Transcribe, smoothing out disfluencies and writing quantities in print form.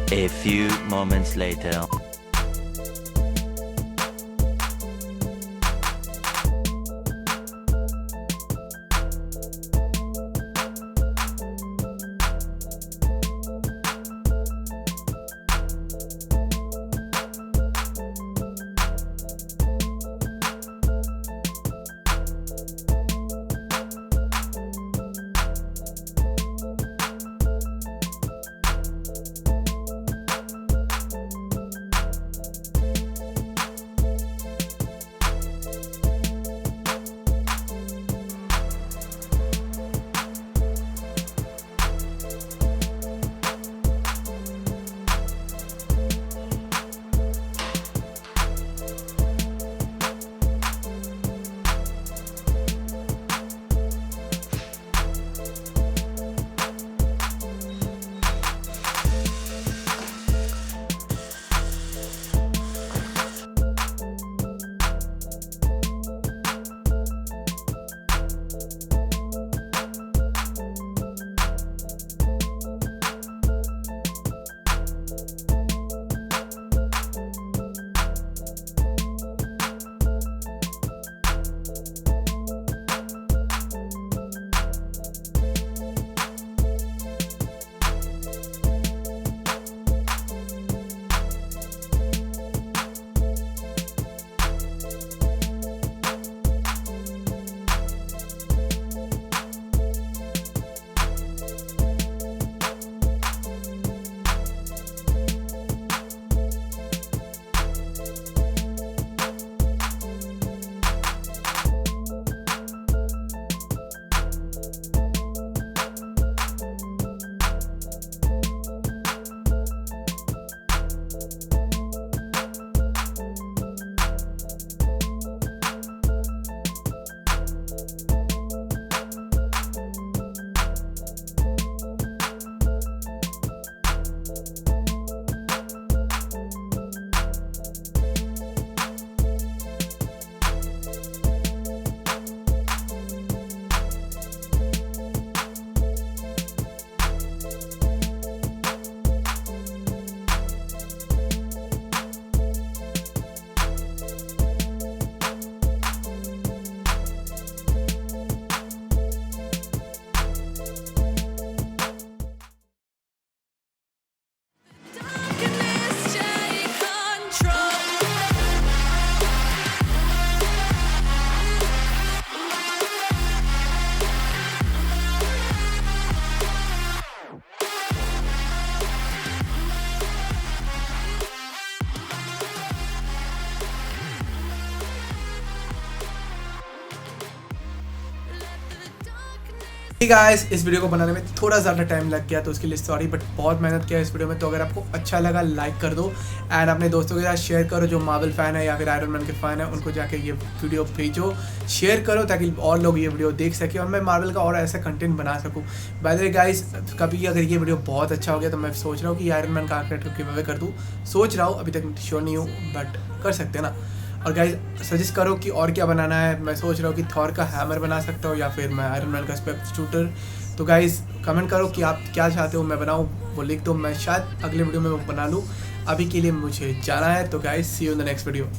A few moments later. Guys इस video को बनाने में थोड़ा ज़्यादा टाइम लग गया तो उसके लिए सॉरी, बट बहुत मेहनत किया इस वीडियो में। तो अगर आपको अच्छा लगा लाइक कर दो एंड अपने दोस्तों के साथ शेयर करो जो मार्वल फ़ैन है या फिर आयरन मैन के फ़ैन है, उनको जाके ये वीडियो भेजो, शेयर करो ताकि और लोग ये वीडियो देख सकें और मैं मार्वल का और ऐसा कंटेंट बना सकूँ। बाय द वे गाइस, कभी अगर ये वीडियो बहुत अच्छा हो गया तो मैं सोच रहा हूँ कि आयरन मैन का कैरेक्टर गिव अवे कर दूँ। सोच रहा हूँ, अभी तक श्योर नहीं हूँ, बट कर सकते हैं ना। और गाइज सजेस्ट करो कि और क्या बनाना है। मैं सोच रहा हूँ कि थॉर का हैमर बना सकता हूँ या फिर मैं आयरन मैन का स्पेक्टर शूटर। तो गाइज कमेंट करो कि आप क्या चाहते हो मैं बनाऊँ, वो लिख दो, मैं शायद अगले वीडियो में वो बना लूँ। अभी के लिए मुझे जाना है, तो guys see you in the next video.